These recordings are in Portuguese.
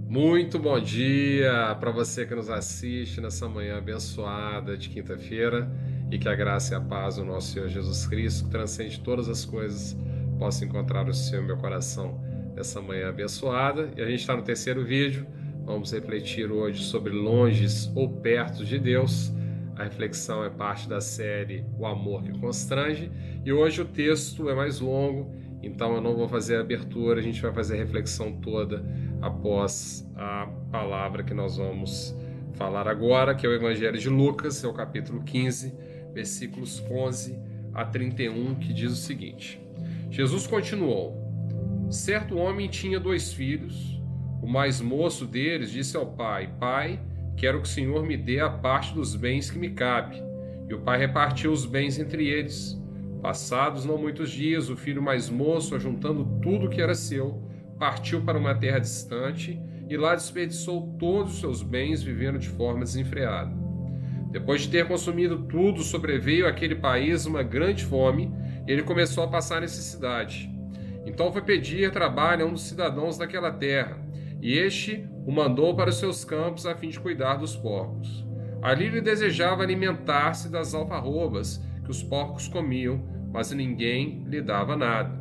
Muito bom dia para você que nos assiste nessa manhã abençoada de quinta-feira e que a graça e a paz do nosso Senhor Jesus Cristo, que transcende todas as coisas, possa encontrar o seu e meu coração nessa manhã abençoada. E a gente está no terceiro vídeo, vamos refletir hoje sobre longes ou perto de Deus. A reflexão é parte da série O Amor que Constrange e hoje o texto é mais longo, então eu não vou fazer a abertura, a gente vai fazer a reflexão toda após a palavra que nós vamos falar agora, que é o Evangelho de Lucas, é o capítulo 15, versículos 11 a 31, que diz o seguinte: Jesus continuou: certo homem tinha 2 filhos. O mais moço deles disse ao pai: Pai, quero que o Senhor me dê a parte dos bens que me cabe. E o pai repartiu os bens entre eles. Passados não muitos dias, o filho mais moço, ajuntando tudo que era seu, partiu para uma terra distante e lá desperdiçou todos os seus bens, vivendo de forma desenfreada. Depois de ter consumido tudo, sobreveio àquele país uma grande fome e ele começou a passar necessidade. Então foi pedir trabalho a um dos cidadãos daquela terra, e este o mandou para os seus campos a fim de cuidar dos porcos. Ali ele desejava alimentar-se das alfarrobas que os porcos comiam, mas ninguém lhe dava nada.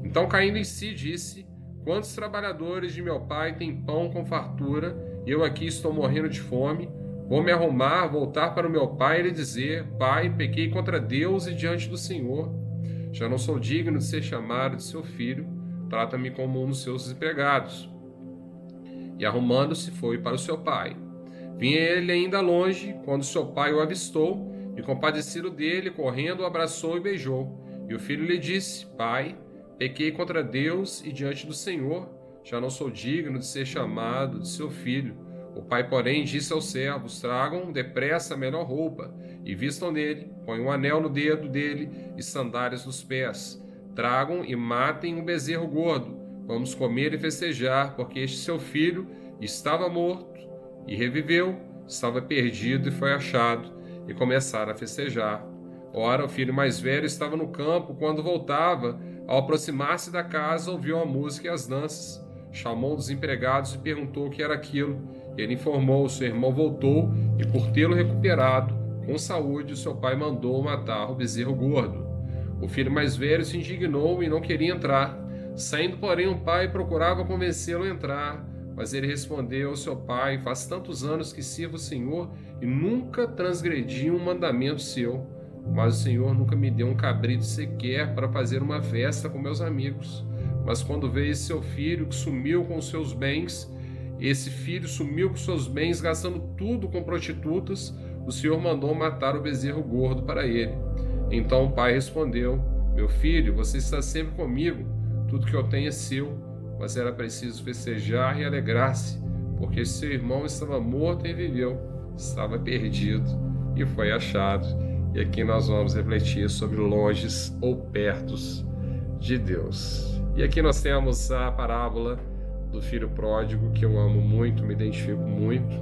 Então, caindo em si, disse: quantos trabalhadores de meu pai têm pão com fartura, e eu aqui estou morrendo de fome? Vou me arrumar, voltar para o meu pai e lhe dizer: Pai, pequei contra Deus e diante do Senhor. Já não sou digno de ser chamado de seu filho, trata-me como um dos seus empregados. E arrumando-se, foi para o seu pai. Vinha ele ainda longe, quando seu pai o avistou, e compadecido dele, correndo, o abraçou e beijou. E o filho lhe disse: Pai, pequei contra Deus e diante do Senhor, já não sou digno de ser chamado de seu filho. O pai, porém, disse aos servos: tragam depressa a melhor roupa, e vistam nele, põem um anel no dedo dele e sandálias nos pés. Tragam e matem um bezerro gordo. Vamos comer e festejar, porque este seu filho estava morto e reviveu, estava perdido e foi achado, e começaram a festejar. Ora, o filho mais velho estava no campo. Quando voltava, ao aproximar-se da casa, ouviu a música e as danças. Chamou um dos empregados e perguntou o que era aquilo. Ele informou: seu irmão voltou, e por tê-lo recuperado com saúde, seu pai mandou matar o bezerro gordo. O filho mais velho se indignou e não queria entrar. Saindo, porém, o pai procurava convencê-lo a entrar, mas ele respondeu ao seu pai: faz tantos anos que sirvo o Senhor e nunca transgredi um mandamento seu. Mas o Senhor nunca me deu um cabrito sequer para fazer uma festa com meus amigos. Mas quando veio esse seu filho que sumiu com os seus bens, esse filho sumiu com seus bens, gastando tudo com prostitutas, o Senhor mandou matar o bezerro gordo para ele. Então o pai respondeu: meu filho, você está sempre comigo, tudo que eu tenho é seu, mas era preciso festejar e alegrar-se, porque seu irmão estava morto e viveu, estava perdido e foi achado. E aqui nós vamos refletir sobre longes ou pertos de Deus. E aqui nós temos a parábola do filho pródigo, que eu amo muito, me identifico muito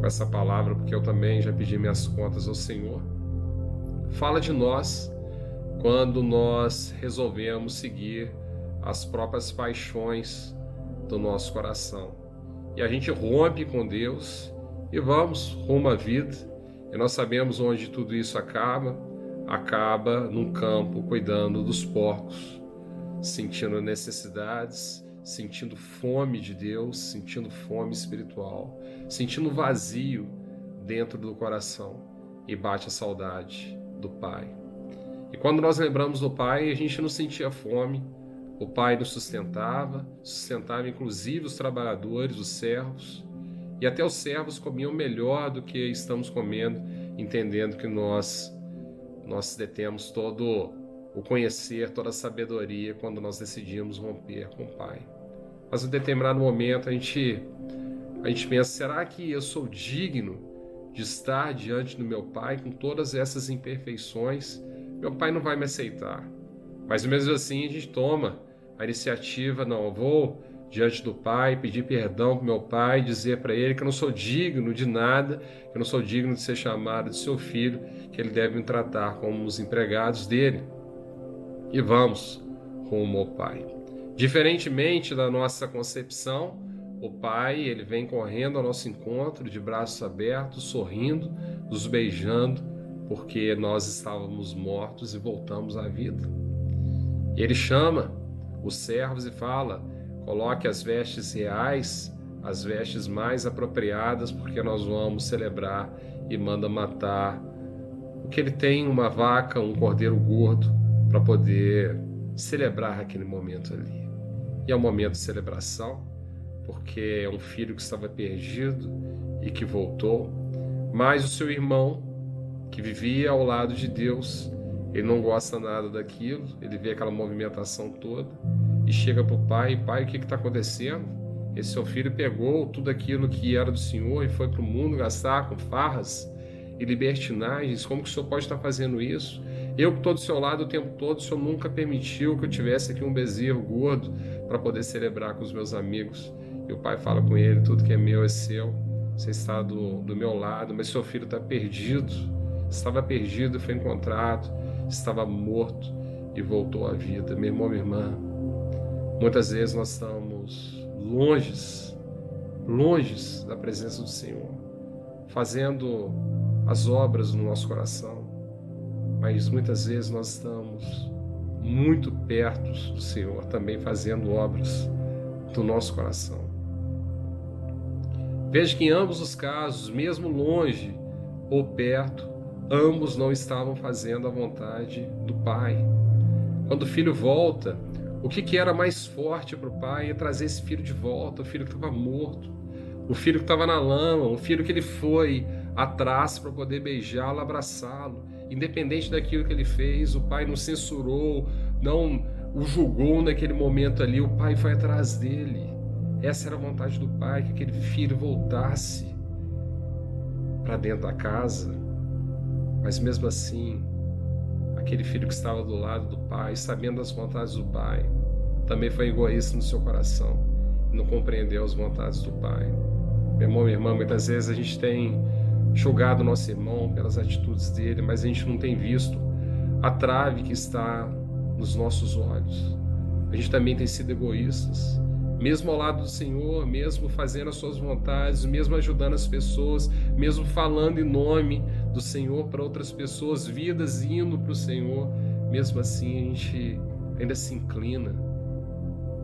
com essa palavra, porque eu também já pedi minhas contas ao Senhor. Fala de nós quando nós resolvemos seguir as próprias paixões do nosso coração. E a gente rompe com Deus e vamos rumo à vida. E nós sabemos onde tudo isso acaba. Acaba num campo cuidando dos porcos, sentindo necessidades, sentindo fome de Deus, sentindo fome espiritual, sentindo vazio dentro do coração, e bate a saudade do Pai. E quando nós lembramos do Pai, a gente não sentia fome. O Pai nos sustentava inclusive os trabalhadores, os servos, e até os servos comiam melhor do que estamos comendo, entendendo que nós detemos todo o conhecer, toda a sabedoria quando nós decidimos romper com o Pai. Mas em determinado momento a gente pensa: será que eu sou digno de estar diante do meu Pai com todas essas imperfeições? Meu Pai não vai me aceitar. Mas mesmo assim a gente toma a iniciativa: não, eu vou diante do Pai, pedir perdão para o meu Pai, dizer para Ele que eu não sou digno de nada, que eu não sou digno de ser chamado de seu filho, que Ele deve me tratar como os empregados dele. E vamos rumo ao Pai. Diferentemente da nossa concepção, O Pai, ele vem correndo ao nosso encontro, de braços abertos, sorrindo, nos beijando, porque nós estávamos mortos e voltamos à vida. Ele chama os servos e fala: coloque as vestes reais, as vestes mais apropriadas, porque nós vamos celebrar, e manda matar o que ele tem, uma vaca, um cordeiro gordo, para poder celebrar aquele momento ali. E é um momento de celebração, porque é um filho que estava perdido e que voltou, mas o seu irmão, que vivia ao lado de Deus, ele não gosta nada daquilo, ele vê aquela movimentação toda e chega para o pai: pai, o que está acontecendo? Esse seu filho pegou tudo aquilo que era do Senhor e foi para o mundo gastar com farras e libertinagens. Como que o Senhor pode estar fazendo isso? Eu que estou do seu lado o tempo todo, o Senhor nunca permitiu que eu tivesse aqui um bezerro gordo para poder celebrar com os meus amigos. E o pai fala com ele: tudo que é meu é seu, você está do meu lado, mas seu filho está perdido, estava perdido e foi encontrado, estava morto e voltou à vida. Meu irmão, minha irmã, muitas vezes nós estamos longe da presença do Senhor, fazendo as obras no nosso coração, mas muitas vezes nós estamos muito perto do Senhor, também fazendo obras do nosso coração. Veja que em ambos os casos, mesmo longe ou perto, ambos não estavam fazendo a vontade do Pai. Quando o filho volta, o que era mais forte para o pai é trazer esse filho de volta, o filho que estava morto, o filho que estava na lama, o filho que ele foi atrás para poder beijá-lo, abraçá-lo. Independente daquilo que ele fez, o pai não censurou, não o julgou naquele momento ali, o pai foi atrás dele. Essa era a vontade do pai, que aquele filho voltasse para dentro da casa. Mas mesmo assim, aquele filho que estava do lado do pai, sabendo das vontades do pai, também foi egoísta no seu coração e não compreendeu as vontades do pai. Meu irmão, minha irmã, muitas vezes a gente tem julgado o nosso irmão pelas atitudes dele, mas a gente não tem visto a trave que está nos nossos olhos. A gente também tem sido egoístas, mesmo ao lado do Senhor, mesmo fazendo as suas vontades, mesmo ajudando as pessoas, mesmo falando em nome do Senhor para outras pessoas, vidas indo para o Senhor, mesmo assim a gente ainda se inclina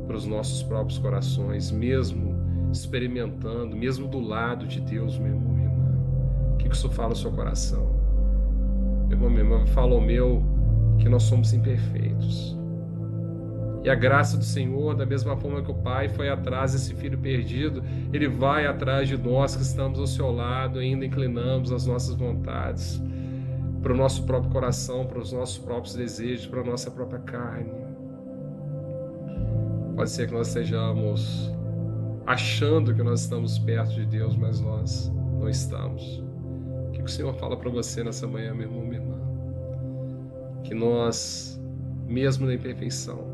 para os nossos próprios corações, mesmo experimentando, mesmo do lado de Deus. Meu irmão, minha irmã, o que isso fala no seu coração? Meu irmão, minha irmã, fala ao meu que nós somos imperfeitos. E a graça do Senhor, da mesma forma que o pai foi atrás desse filho perdido, ele vai atrás de nós que estamos ao seu lado, ainda inclinamos as nossas vontades para o nosso próprio coração, para os nossos próprios desejos, para a nossa própria carne. Pode ser que nós estejamos achando que nós estamos perto de Deus, mas nós não estamos. O que o Senhor fala para você nessa manhã, meu irmão, minha irmã? Que nós, mesmo na imperfeição,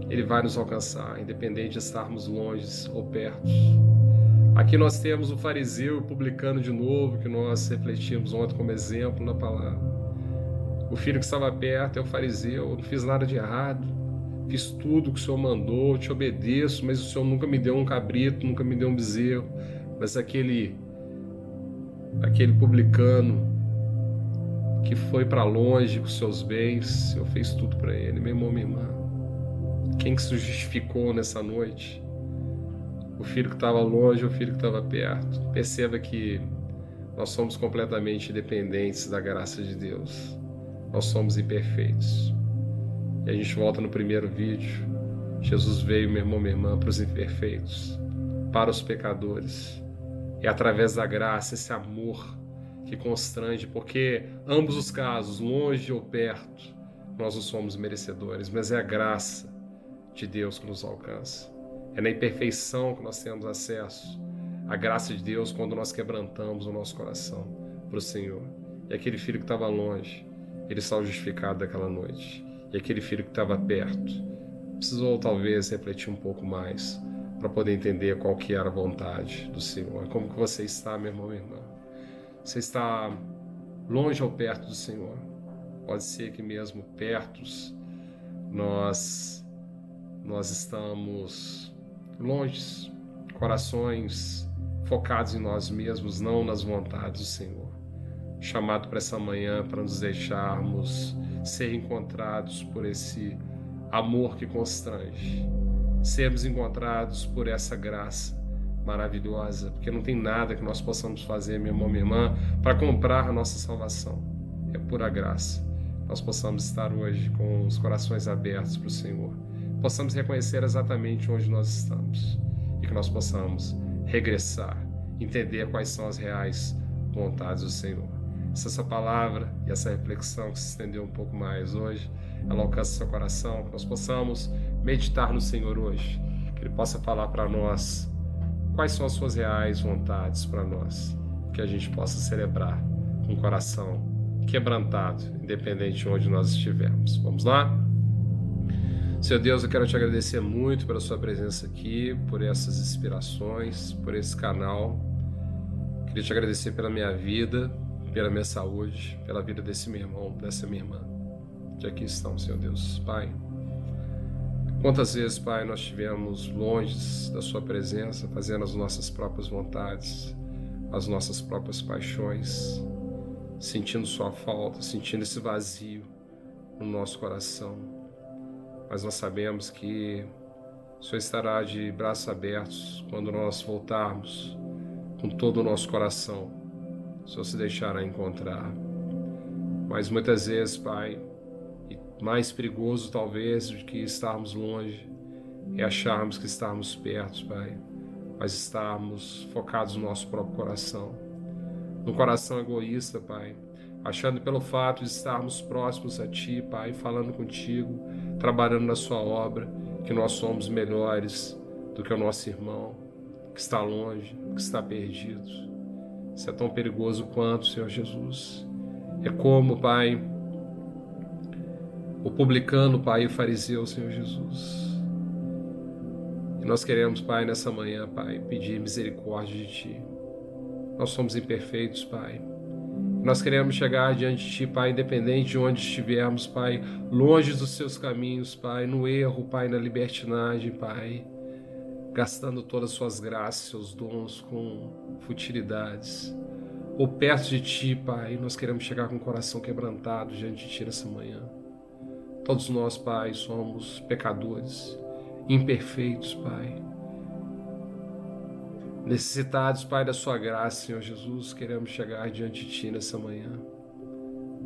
Ele vai nos alcançar, independente de estarmos longe ou perto. Aqui nós temos o fariseu e o publicano de novo, que nós refletimos ontem como exemplo na palavra. O filho que estava perto é o fariseu: eu não fiz nada de errado, fiz tudo o que o Senhor mandou, te obedeço, mas o Senhor nunca me deu um cabrito, nunca me deu um bezerro. Mas aquele publicano que foi para longe com seus bens, eu fiz tudo para ele. Meu irmão, minha irmã, quem que se justificou nessa noite? O filho que estava longe ou o filho que estava perto? Perceba que nós somos completamente dependentes da graça de Deus. Nós somos imperfeitos. E a gente volta no primeiro vídeo. Jesus veio, meu irmão, minha irmã, para os imperfeitos, para os pecadores. E através da graça, esse amor que constrange, porque ambos os casos, longe ou perto, nós não somos merecedores, mas é a graça de Deus que nos alcança. É na imperfeição que nós temos acesso à graça de Deus, quando nós quebrantamos o nosso coração para o Senhor. E aquele filho que estava longe, ele saiu justificado daquela noite. E aquele filho que estava perto precisou talvez refletir um pouco mais para poder entender qual que era a vontade do Senhor. Como que você está, meu irmão, minha irmã? Você está longe ou perto do Senhor? Pode ser que mesmo perto nós estamos longes, corações focados em nós mesmos, não nas vontades do Senhor. Chamado para essa manhã para nos deixarmos ser encontrados por esse amor que constrange, sermos encontrados por essa graça maravilhosa, porque não tem nada que nós possamos fazer, meu irmão, minha irmã, para comprar a nossa salvação. É pura graça. Nós possamos estar hoje com os corações abertos para o Senhor, possamos reconhecer exatamente onde nós estamos e que nós possamos regressar, entender quais são as reais vontades do Senhor. Se essa palavra e essa reflexão que se estendeu um pouco mais hoje, ela alcança seu coração, que nós possamos meditar no Senhor hoje, que Ele possa falar para nós quais são as suas reais vontades para nós, que a gente possa celebrar com o coração quebrantado, independente de onde nós estivermos. Vamos lá? Senhor Deus, eu quero te agradecer muito pela sua presença aqui, por essas inspirações, por esse canal. Queria te agradecer pela minha vida, pela minha saúde, pela vida desse meu irmão, dessa minha irmã, que aqui estão, Senhor Deus. Pai, quantas vezes, Pai, nós estivemos longe da sua presença, fazendo as nossas próprias vontades, as nossas próprias paixões, sentindo sua falta, sentindo esse vazio no nosso coração. Mas nós sabemos que o Senhor estará de braços abertos quando nós voltarmos com todo o nosso coração. O Senhor se deixará encontrar. Mas muitas vezes, Pai, e mais perigoso talvez do que estarmos longe, é acharmos que estarmos perto, Pai, mas estarmos focados no nosso próprio coração. No coração egoísta, Pai, achando pelo fato de estarmos próximos a Ti, Pai, falando contigo, trabalhando na Sua obra, que nós somos melhores do que o nosso irmão, que está longe, que está perdido. Isso é tão perigoso quanto, Senhor Jesus. É como, Pai, o publicano, Pai, e o fariseu, Senhor Jesus. E nós queremos, Pai, nessa manhã, Pai, pedir misericórdia de Ti. Nós somos imperfeitos, Pai. Nós queremos chegar diante de Ti, Pai, independente de onde estivermos, Pai, longe dos Seus caminhos, Pai, no erro, Pai, na libertinagem, Pai, gastando todas as Suas graças, Seus dons com futilidades. Ou perto de Ti, Pai, nós queremos chegar com o coração quebrantado diante de Ti nessa manhã. Todos nós, Pai, somos pecadores, imperfeitos, Pai. Necessitados, Pai, da Sua graça, Senhor Jesus, queremos chegar diante de Ti nessa manhã,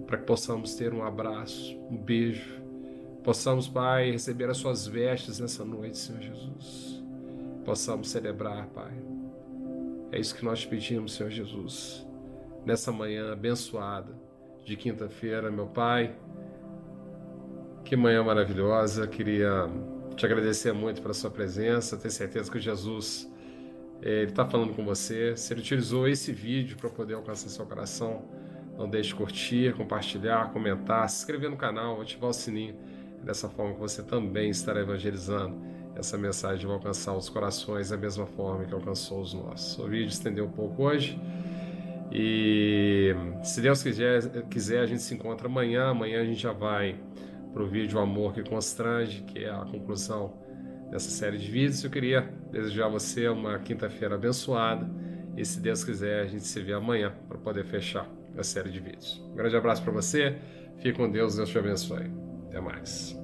para que possamos ter um abraço, um beijo, possamos, Pai, receber as Suas vestes nessa noite, Senhor Jesus, possamos celebrar, Pai. É isso que nós te pedimos, Senhor Jesus, nessa manhã abençoada de quinta-feira, meu Pai. Que manhã maravilhosa, queria te agradecer muito pela sua presença, ter certeza que Jesus Ele está falando com você. Se Ele utilizou esse vídeo para poder alcançar seu coração, não deixe de curtir, compartilhar, comentar, se inscrever no canal, ativar o sininho. Dessa forma que você também estará evangelizando. Essa mensagem vai alcançar os corações da mesma forma que alcançou os nossos. O vídeo estendeu um pouco hoje. E se Deus quiser, a gente se encontra amanhã. Amanhã a gente já vai para o vídeo Amor que Constrange, que é a conclusão dessa série de vídeos. Eu queria desejar a você uma quinta-feira abençoada e, se Deus quiser, a gente se vê amanhã para poder fechar a série de vídeos. Um grande abraço para você, fique com Deus, Deus te abençoe. Até mais.